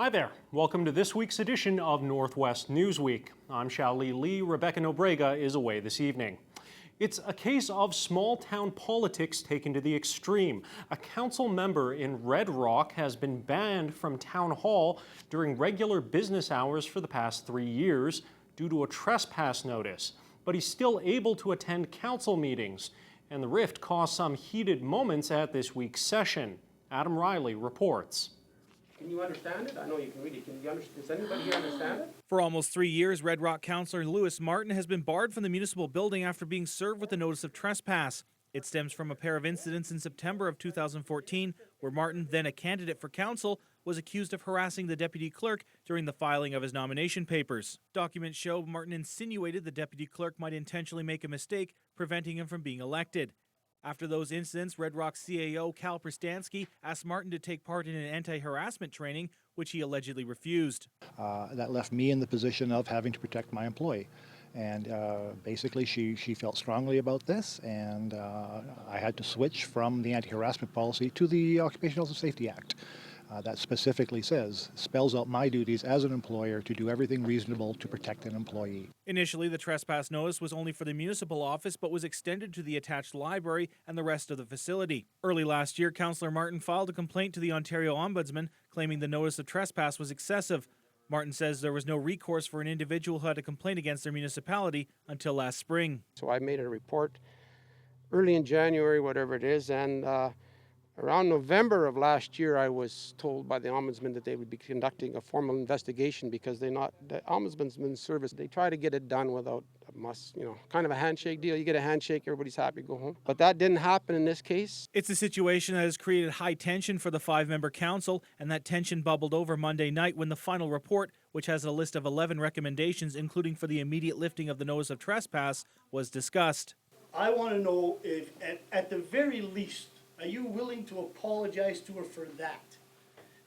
Hi there. Welcome to this week's edition of Northwest Newsweek. I'm Shali Lee. Rebecca Nobrega is away this evening. It's a case of small-town politics taken to the extreme. A council member in Red Rock has been banned from town hall during regular business hours for the past 3 years due to a trespass notice. But he's still able to attend council meetings, and the rift caused some heated moments at this week's session. Adam Riley reports. Can you understand it? I know you can read it. Does anybody here understand it? For almost 3 years, Red Rock councillor Lewis Martin has been barred from the municipal building after being served with a notice of trespass. It stems from a pair of incidents in September of 2014 where Martin, then a candidate for council, was accused of harassing the deputy clerk during the filing of his nomination papers. Documents show Martin insinuated the deputy clerk might intentionally make a mistake, preventing him from being elected. After those incidents, Red Rock CAO Cal Pristansky asked Martin to take part in an anti-harassment training, which he allegedly refused. That left me in the position of having to protect my employee. And basically she felt strongly about this, and I had to switch from the anti-harassment policy to the Occupational Health and Safety Act. That specifically spells out my duties as an employer to do everything reasonable to protect an employee. Initially, the trespass notice was only for the municipal office, but was extended to the attached library and the rest of the facility. Early last year, Councillor Martin filed a complaint to the Ontario Ombudsman, claiming the notice of trespass was excessive. Martin says there was no recourse for an individual who had a complaint against their municipality until last spring. So I made a report early in January, whatever it is, and around November of last year, I was told by the Ombudsman that they would be conducting a formal investigation because the Ombudsman service, they try to get it done without kind of a handshake deal. You get a handshake, everybody's happy, go home. But that didn't happen in this case. It's a situation that has created high tension for the 5-member council, and that tension bubbled over Monday night when the final report, which has a list of 11 recommendations, including for the immediate lifting of the notice of trespass, was discussed. I want to know if, at the very least, are you willing to apologize to her for that?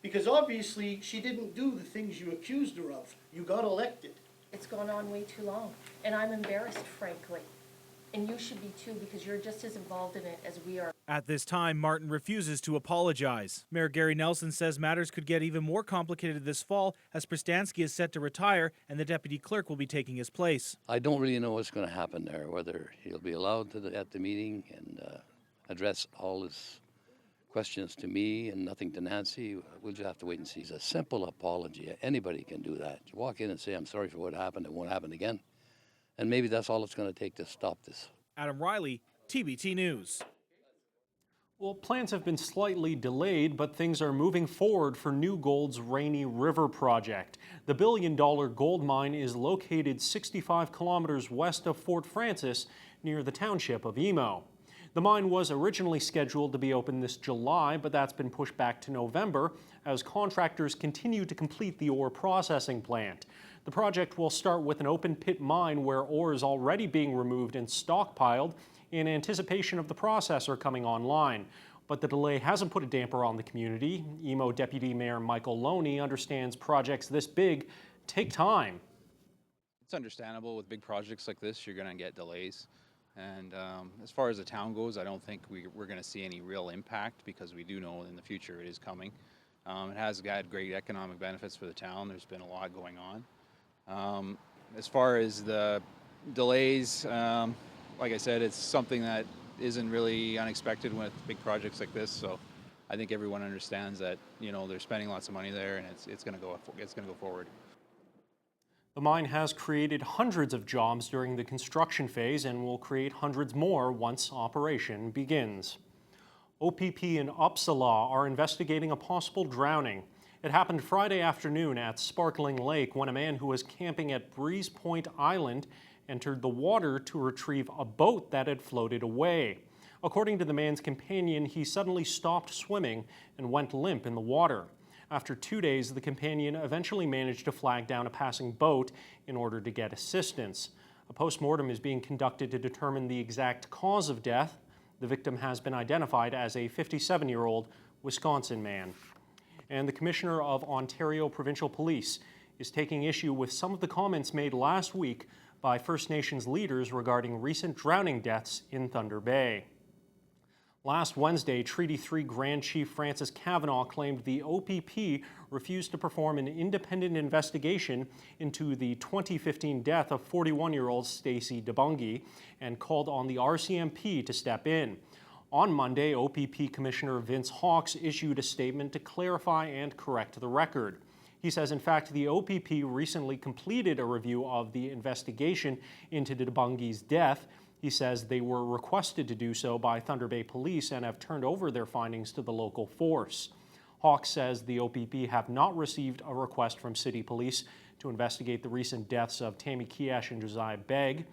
Because obviously she didn't do the things you accused her of. You got elected. It's gone on way too long, and I'm embarrassed, frankly. And you should be too, because you're just as involved in it as we are. At this time, Martin refuses to apologize. Mayor Gary Nelson says matters could get even more complicated this fall as Pristansky is set to retire and the deputy clerk will be taking his place. I don't really know what's going to happen there, whether he'll be allowed at the meeting and address all his questions to me and nothing to Nancy. We'll just have to wait and see. It's a simple apology. Anybody can do that. You walk in and say, I'm sorry for what happened. It won't happen again. And maybe that's all it's going to take to stop this. Adam Riley, TBT News. Well, plans have been slightly delayed, but things are moving forward for New Gold's Rainy River project. The billion-dollar gold mine is located 65 kilometers west of Fort Frances near the township of Emo. The mine was originally scheduled to be open this July, but that's been pushed back to November as contractors continue to complete the ore processing plant. The project will start with an open pit mine where ore is already being removed and stockpiled in anticipation of the processor coming online. But the delay hasn't put a damper on the community. Emo Deputy Mayor Michael Loney understands projects this big take time. It's understandable with big projects like this, you're going to get delays. And as far as the town goes, I don't think we're going to see any real impact because we do know in the future it is coming. It has had great economic benefits for the town. There's been a lot going on. As far as the delays, like I said, it's something that isn't really unexpected with big projects like this. So I think everyone understands that they're spending lots of money there, and it's going to go forward. The mine has created hundreds of jobs during the construction phase and will create hundreds more once operation begins. OPP in Uppsala are investigating a possible drowning. It happened Friday afternoon at Sparkling Lake when a man who was camping at Breeze Point Island entered the water to retrieve a boat that had floated away. According to the man's companion, he suddenly stopped swimming and went limp in the water. After 2 days, the companion eventually managed to flag down a passing boat in order to get assistance. A post-mortem is being conducted to determine the exact cause of death. The victim has been identified as a 57-year-old Wisconsin man. And the Commissioner of Ontario Provincial Police is taking issue with some of the comments made last week by First Nations leaders regarding recent drowning deaths in Thunder Bay. Last Wednesday, Treaty 3 Grand Chief Francis Kavanaugh claimed the OPP refused to perform an independent investigation into the 2015 death of 41-year-old Stacey DeBungy and called on the RCMP to step in. On Monday, OPP Commissioner Vince Hawkes issued a statement to clarify and correct the record. He says, in fact, the OPP recently completed a review of the investigation into DeBungy's death. He says they were requested to do so by Thunder Bay Police and have turned over their findings to the local force. Hawkes says the OPP have not received a request from City Police to investigate the recent deaths of Tammy Kiesh and Josiah Begg.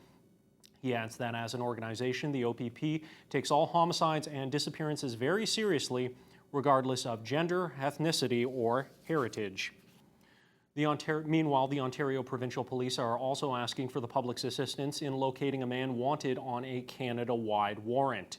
He adds that as an organization, the OPP takes all homicides and disappearances very seriously, regardless of gender, ethnicity, or heritage. Meanwhile, the Ontario Provincial Police are also asking for the public's assistance in locating a man wanted on a Canada-wide warrant.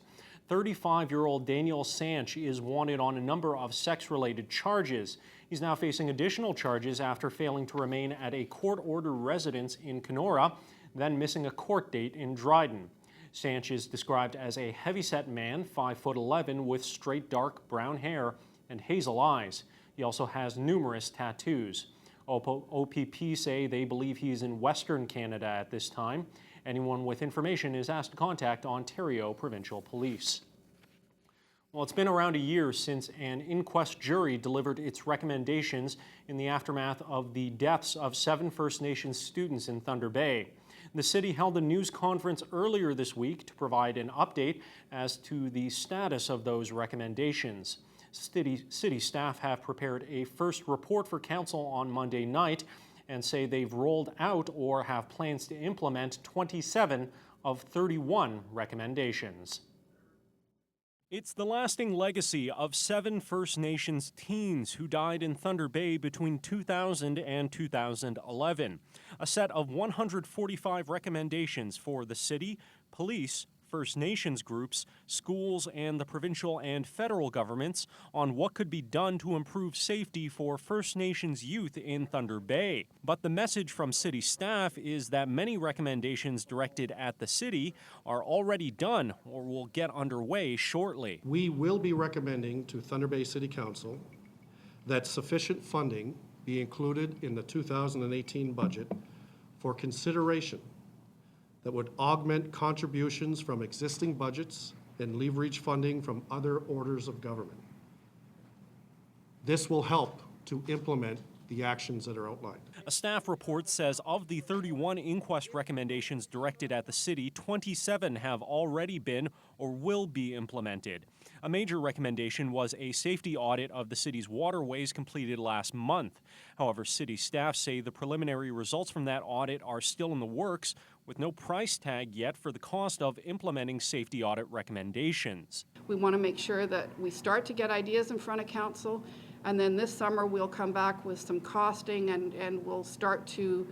35-year-old Daniel Sanch is wanted on a number of sex-related charges. He's now facing additional charges after failing to remain at a court-ordered residence in Kenora, then missing a court date in Dryden. Sanch is described as a heavyset man, 5'11", with straight dark brown hair and hazel eyes. He also has numerous tattoos. OPP say they believe he is in Western Canada at this time. Anyone with information is asked to contact Ontario Provincial Police. Well, it's been around a year since an inquest jury delivered its recommendations in the aftermath of the deaths of 7 First Nations students in Thunder Bay. The city held a news conference earlier this week to provide an update as to the status of those recommendations. City staff have prepared a first report for council on Monday night and say they've rolled out or have plans to implement 27 of 31 recommendations. It's the lasting legacy of 7 First Nations teens who died in Thunder Bay between 2000 and 2011. A set of 145 recommendations for the city, police, First Nations groups, schools, and the provincial and federal governments on what could be done to improve safety for First Nations youth in Thunder Bay. But the message from city staff is that many recommendations directed at the city are already done or will get underway shortly. We will be recommending to Thunder Bay City Council that sufficient funding be included in the 2018 budget for consideration that would augment contributions from existing budgets and leverage funding from other orders of government. This will help to implement the actions that are outlined. A staff report says of the 31 inquest recommendations directed at the city, 27 have already been or will be implemented. A major recommendation was a safety audit of the city's waterways completed last month. However, city staff say the preliminary results from that audit are still in the works, with no price tag yet for the cost of implementing safety audit recommendations. We want to make sure that we start to get ideas in front of council, and then this summer we'll come back with some costing and we'll start to,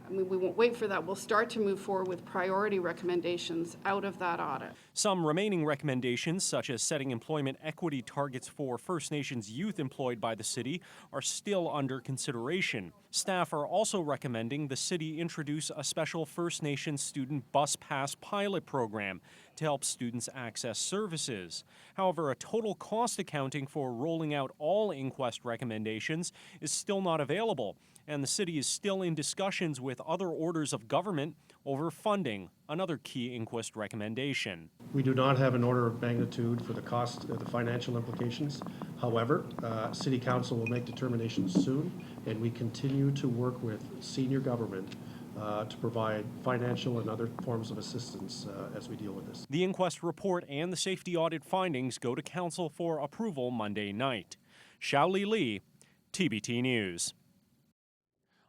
we won't wait for that, we'll start to move forward with priority recommendations out of that audit. Some remaining recommendations, such as setting employment equity targets for First Nations youth employed by the city, are still under consideration. Staff are also recommending the city introduce a special First Nations student bus pass pilot program to help students access services. However, a total cost accounting for rolling out all inquest recommendations is still not available, and the city is still in discussions with other orders of government over funding, another key inquest recommendation. We do not have an order of magnitude for the cost, the financial implications. However, City Council will make determinations soon, and we continue to work with senior government to provide financial and other forms of assistance as we deal with this. The inquest report and the safety audit findings go to council for approval Monday night. Xiaoli Li, TBT News.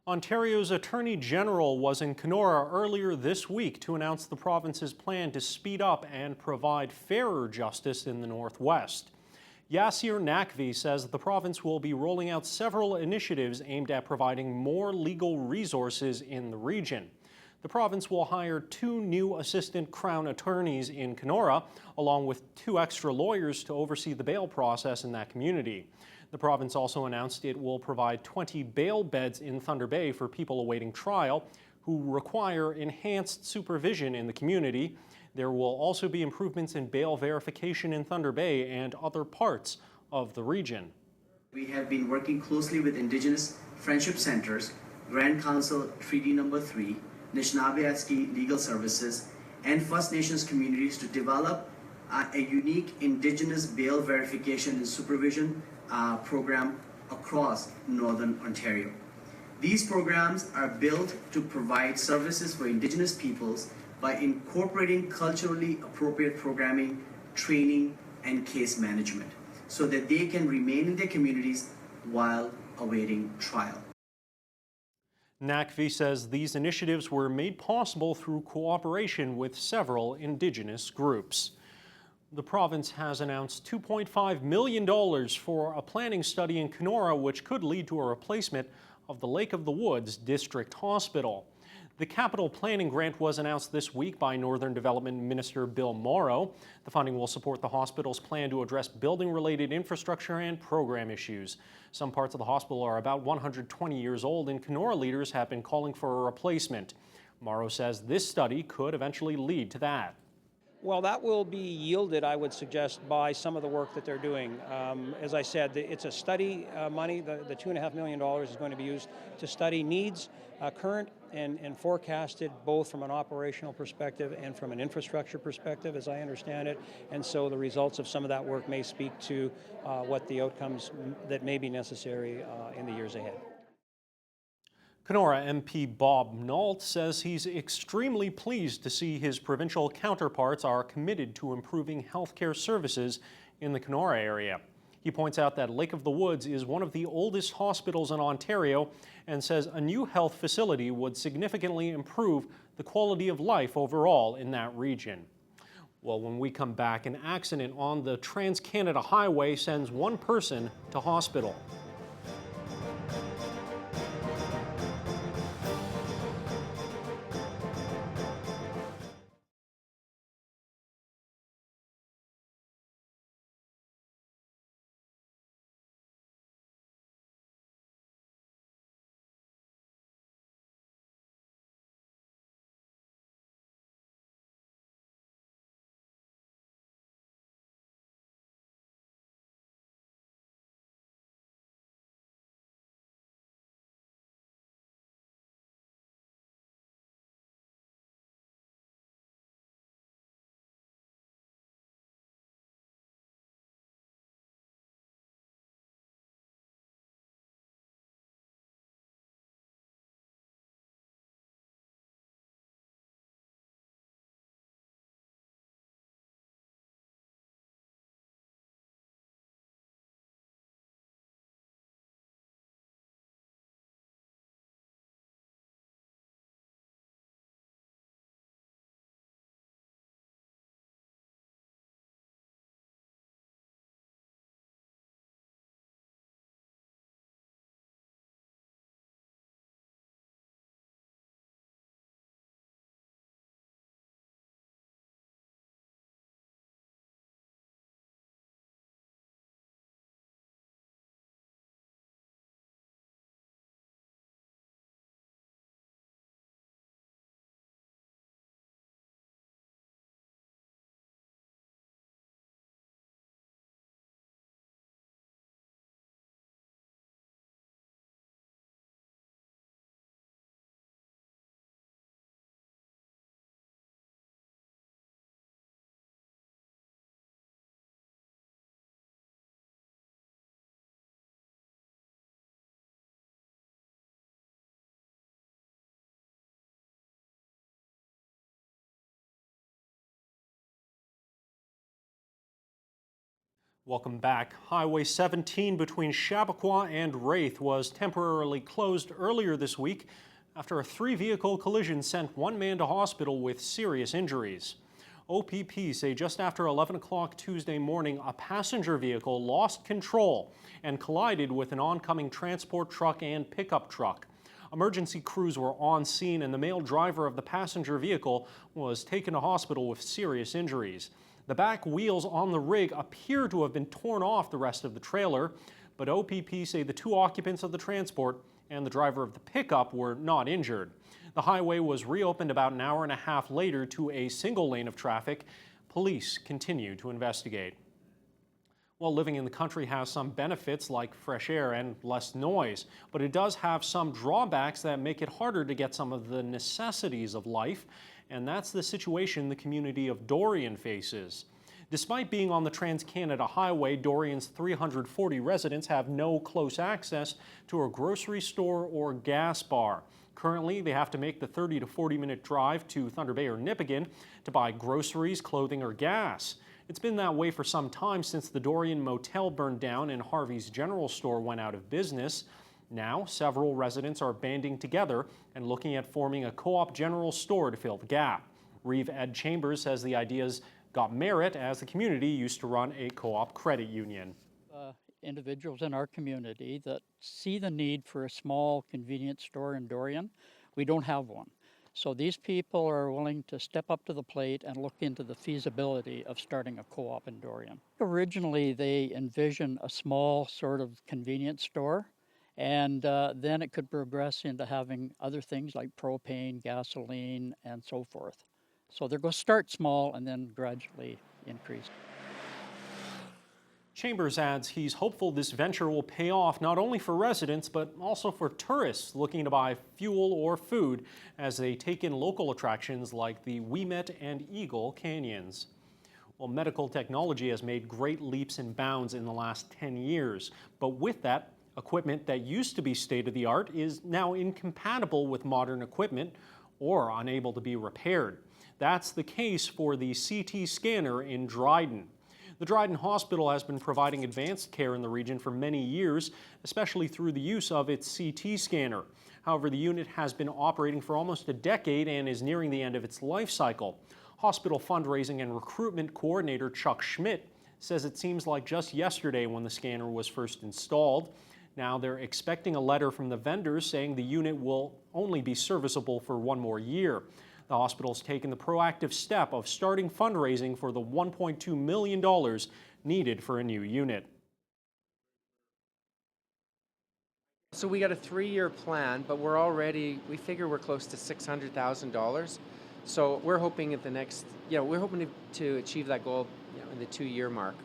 Ontario's Attorney General was in Kenora earlier this week to announce the province's plan to speed up and provide fairer justice in the Northwest. Yasir Naqvi says the province will be rolling out several initiatives aimed at providing more legal resources in the region. The province will hire 2 new assistant Crown attorneys in Kenora, along with 2 extra lawyers to oversee the bail process in that community. The province also announced it will provide 20 bail beds in Thunder Bay for people awaiting trial who require enhanced supervision in the community. There will also be improvements in bail verification in Thunder Bay and other parts of the region. We have been working closely with Indigenous Friendship Centers, Grand Council Treaty Number 3, Anishinaabe Legal Services, and First Nations communities to develop a unique Indigenous bail verification and supervision program across Northern Ontario. These programs are built to provide services for Indigenous peoples by incorporating culturally appropriate programming, training, and case management so that they can remain in their communities while awaiting trial. NACV says these initiatives were made possible through cooperation with several Indigenous groups. The province has announced $2.5 million for a planning study in Kenora, which could lead to a replacement of the Lake of the Woods District Hospital. The capital planning grant was announced this week by Northern Development Minister Bill Morrow. The funding will support the hospital's plan to address building-related infrastructure and program issues. Some parts of the hospital are about 120 years old, and Kenora leaders have been calling for a replacement. Morrow says this study could eventually lead to that. Well, that will be yielded, I would suggest, by some of the work that they're doing. As I said, it's a study money. The $2.5 million is going to be used to study needs, current and forecasted, both from an operational perspective and from an infrastructure perspective, as I understand it. And so the results of some of that work may speak to what the outcomes that may be necessary in the years ahead. Kenora MP Bob Nault says he's extremely pleased to see his provincial counterparts are committed to improving healthcare services in the Kenora area. He points out that Lake of the Woods is one of the oldest hospitals in Ontario and says a new health facility would significantly improve the quality of life overall in that region. Well, when we come back, an accident on the Trans-Canada Highway sends one person to hospital. Welcome back. Highway 17 between Chappaqua and Wraith was temporarily closed earlier this week after a three-vehicle collision sent one man to hospital with serious injuries. OPP say just after 11 o'clock Tuesday morning, a passenger vehicle lost control and collided with an oncoming transport truck and pickup truck. Emergency crews were on scene and the male driver of the passenger vehicle was taken to hospital with serious injuries. The back wheels on the rig appear to have been torn off the rest of the trailer. but OPP say the two occupants of the transport and the driver of the pickup were not injured. The highway was reopened about an hour and a half later to a single lane of traffic. Police continue to investigate. Well, living in the country has some benefits like fresh air and less noise, but it does have some drawbacks that make it harder to get some of the necessities of life, and that's the situation the community of Dorian faces. Despite being on the Trans-Canada Highway, Dorian's 340 residents have no close access to a grocery store or gas bar. Currently, they have to make the 30 to 40-minute drive to Thunder Bay or Nipigon to buy groceries, clothing, or gas. It's been that way for some time since the Dorian Motel burned down and Harvey's General Store went out of business. Now, several residents are banding together and looking at forming a co-op general store to fill the gap. Reeve Ed Chambers says the ideas got merit as the community used to run a co-op credit union. Individuals in our community that see the need for a small convenience store in Dorian. We don't have one. So these people are willing to step up to the plate and look into the feasibility of starting a co-op in Dorian. Originally, they envisioned a small sort of convenience store, and then it could progress into having other things like propane, gasoline, and so forth. So they're going to start small and then gradually increase. Chambers adds he's hopeful this venture will pay off not only for residents but also for tourists looking to buy fuel or food as they take in local attractions like the Ouimet and Eagle Canyons. Well, medical technology has made great leaps and bounds in the last 10 years, but with that, equipment that used to be state-of-the-art is now incompatible with modern equipment or unable to be repaired. That's the case for the CT scanner in Dryden. The Dryden Hospital has been providing advanced care in the region for many years, especially through the use of its CT scanner. However, the unit has been operating for almost a decade and is nearing the end of its life cycle. Hospital fundraising and recruitment coordinator Chuck Schmidt says it seems like just yesterday when the scanner was first installed. Now they're expecting a letter from the vendors saying the unit will only be serviceable for one more year. The hospital's taken the proactive step of starting fundraising for the $1.2 million needed for a new unit. So we got a 3-year plan, but we figure we're close to $600,000. So we're hoping at the next, we're hoping to achieve that goal in the 2-year mark,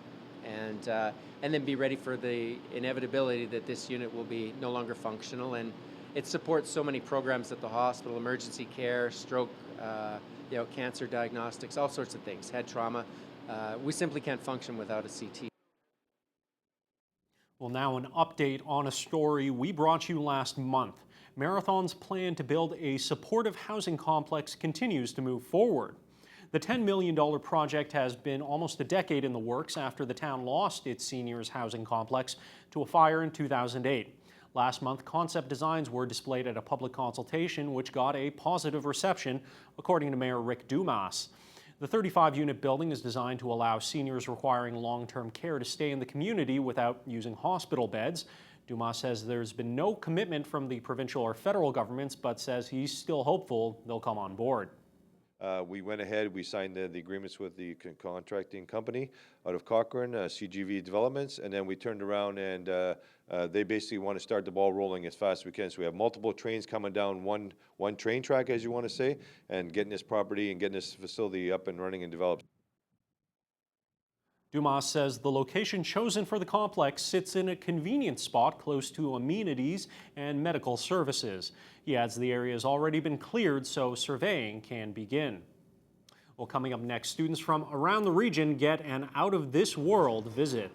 and then be ready for the inevitability that this unit will be no longer functional. And it supports so many programs at the hospital: emergency care, stroke, cancer diagnostics, all sorts of things, head trauma. We simply can't function without a CT. Well, now an update on a story we brought you last month. Marathon's plan to build a supportive housing complex continues to move forward. The $10 million project has been almost a decade in the works after the town lost its seniors housing complex to a fire in 2008. Last month, concept designs were displayed at a public consultation, which got a positive reception, according to Mayor Rick Dumas. The 35-unit building is designed to allow seniors requiring long-term care to stay in the community without using hospital beds. Dumas says there's been no commitment from the provincial or federal governments, but says he's still hopeful they'll come on board. We went ahead, we signed the agreements with the contracting company out of Cochrane, CGV Developments, and then we turned around and they basically want to start the ball rolling as fast as we can. So we have multiple trains coming down one train track, as you want to say, and getting this property and getting this facility up and running and developed. Dumas says the location chosen for the complex sits in a convenient spot close to amenities and medical services. He adds the area has already been cleared so surveying can begin. Well, coming up next, students from around the region get an out-of-this-world visit.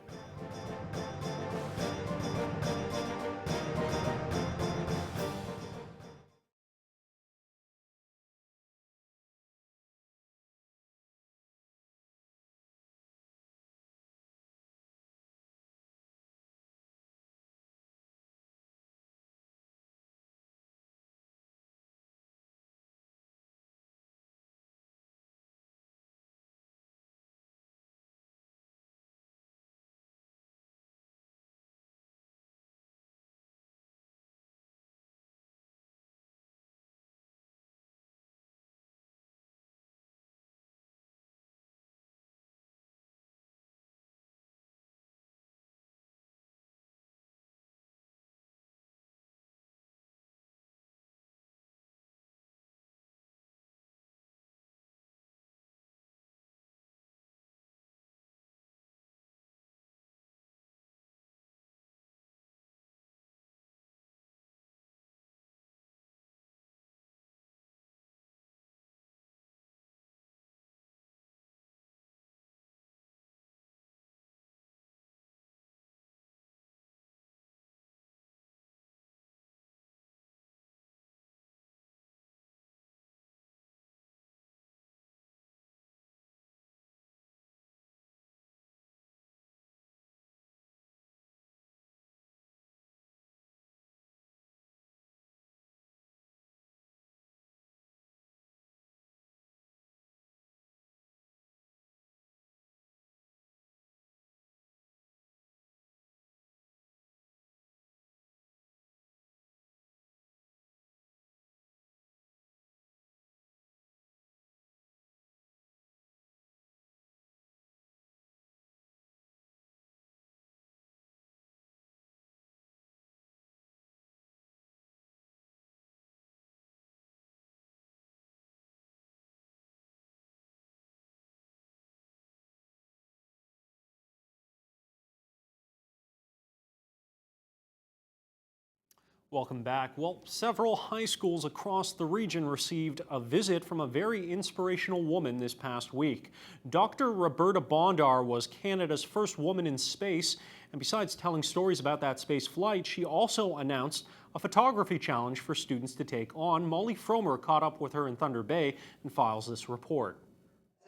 Welcome back. Well, several high schools across the region received a visit from a very inspirational woman this past week. Dr. Roberta Bondar was Canada's first woman in space, and besides telling stories about that space flight, she also announced a photography challenge for students to take on. Molly Fromer caught up with her in Thunder Bay and files this report.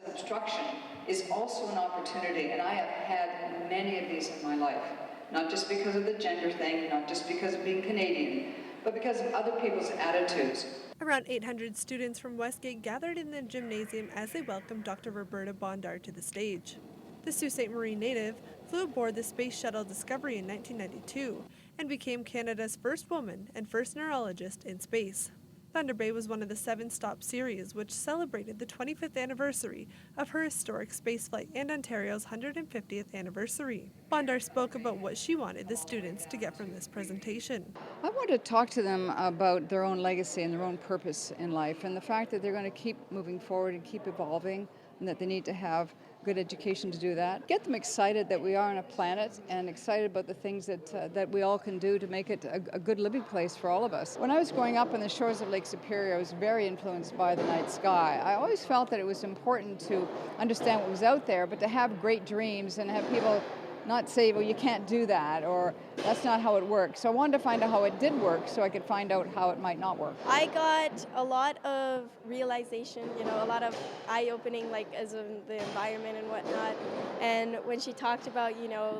Obstruction is also an opportunity, and I have had many of these in my life. Not just because of the gender thing, not just because of being Canadian, but because of other people's attitudes. Around 800 students from Westgate gathered in the gymnasium as they welcomed Dr. Roberta Bondar to the stage. The Sault Ste. Marie native flew aboard the Space Shuttle Discovery in 1992 and became Canada's first woman and first neurologist in space. Thunder Bay was one of the 7-stop series which celebrated the 25th anniversary of her historic spaceflight and Ontario's 150th anniversary. Bondar spoke about what she wanted the students to get from this presentation. I want to talk to them about their own legacy and their own purpose in life, and the fact that they're going to keep moving forward and keep evolving, and that they need to have good education to do that. Get them excited that we are on a planet and excited about the things that we all can do to make it a good living place for all of us. When I was growing up on the shores of Lake Superior, I was very influenced by the night sky. I always felt that it was important to understand what was out there, but to have great dreams and have people not say, well, you can't do that, or that's not how it works. So I wanted to find out how it did work so I could find out how it might not work. I got a lot of realization, a lot of eye-opening, like as in the environment and whatnot. And when she talked about,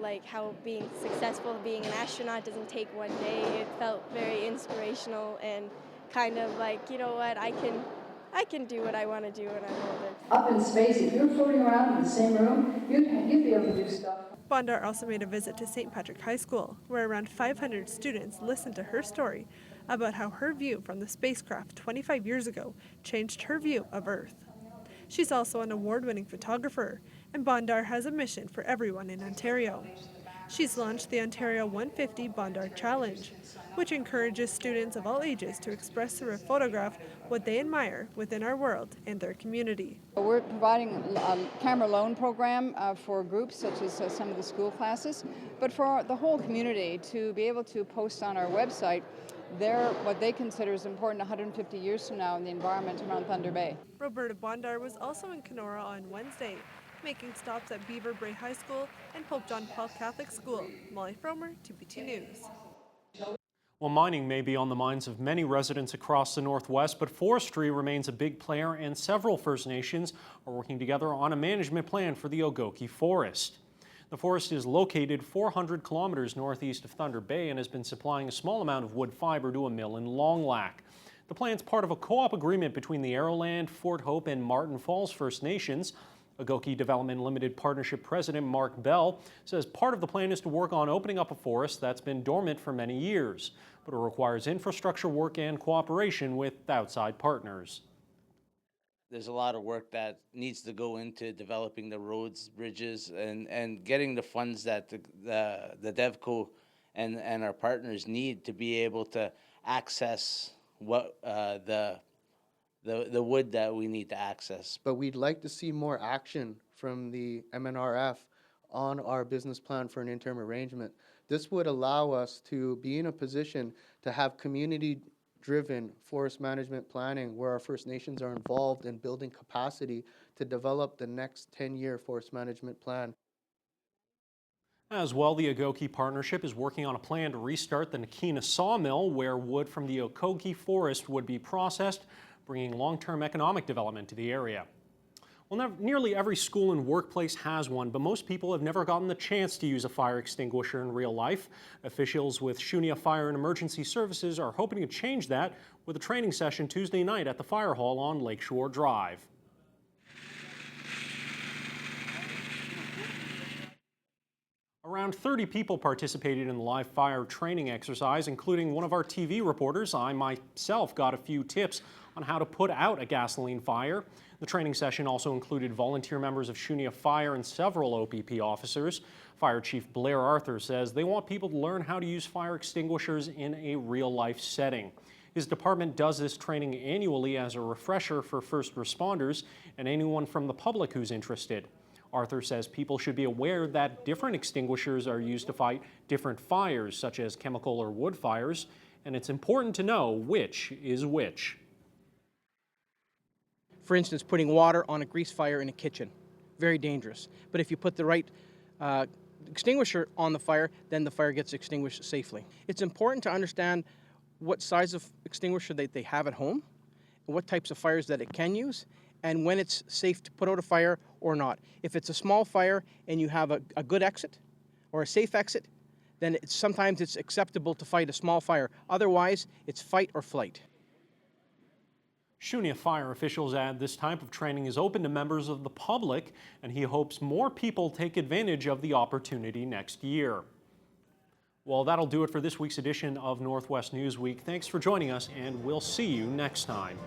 like how being successful, being an astronaut doesn't take one day, it felt very inspirational and kind of like, you know what, I can do what I want to do when I'm older. Up in space, if you're floating around in the same room, you'd be able to do stuff. Bondar also made a visit to St. Patrick High School, where around 500 students listened to her story about how her view from the spacecraft 25 years ago changed her view of Earth. She's also an award-winning photographer, and Bondar has a mission for everyone in Ontario. She's launched the Ontario 150 Bondar Challenge, which encourages students of all ages to express through a photograph what they admire within our world and their community. We're providing a camera loan program for groups such as some of the school classes, but for the whole community to be able to post on our website what they consider is important 150 years from now in the environment around Thunder Bay. Roberta Bondar was also in Kenora on Wednesday, making stops at Beaver Brae High School and Pope John Paul Catholic School. Molly Fromer, TPT News. Well, mining may be on the minds of many residents across the Northwest, but forestry remains a big player, and several First Nations are working together on a management plan for the Ogoki Forest. The forest is located 400 kilometers northeast of Thunder Bay and has been supplying a small amount of wood fiber to a mill in Long Lac. The plan is part of a co-op agreement between the Arrowland, Fort Hope, and Martin Falls First Nations. Ogoki Development Limited Partnership President Mark Bell says part of the plan is to work on opening up a forest that's been dormant for many years, but it requires infrastructure work and cooperation with outside partners. There's a lot of work that needs to go into developing the roads, bridges, and getting the funds that the DevCo and our partners need to be able to access what the wood that we need to access. But we'd like to see more action from the MNRF on our business plan for an interim arrangement. This would allow us to be in a position to have community-driven forest management planning where our First Nations are involved in building capacity to develop the next 10-year forest management plan. As well, the Ogoki Partnership is working on a plan to restart the Nakina sawmill, where wood from the Ogoki forest would be processed, bringing long-term economic development to the area. Well, nearly every school and workplace has one, but most people have never gotten the chance to use a fire extinguisher in real life. Officials with Shunia Fire and Emergency Services are hoping to change that with a training session Tuesday night at the Fire Hall on Lakeshore Drive. Around 30 people participated in the live fire training exercise, including one of our TV reporters. I myself got a few tips on how to put out a gasoline fire. The training session also included volunteer members of Shunia Fire and several OPP officers. Fire Chief Blair Arthur says they want people to learn how to use fire extinguishers in a real-life setting. His department does this training annually as a refresher for first responders and anyone from the public who's interested. Arthur says people should be aware that different extinguishers are used to fight different fires, such as chemical or wood fires, and it's important to know which is which. For instance, putting water on a grease fire in a kitchen, very dangerous. But if you put the right extinguisher on the fire, then the fire gets extinguished safely. It's important to understand what size of extinguisher they have at home, what types of fires that it can use, and when it's safe to put out a fire or not. If it's a small fire and you have a good exit or a safe exit, then sometimes it's acceptable to fight a small fire. Otherwise, it's fight or flight. Shunia fire officials add this type of training is open to members of the public, and he hopes more people take advantage of the opportunity next year. Well, that'll do it for this week's edition of Northwest Newsweek. Thanks for joining us, and we'll see you next time.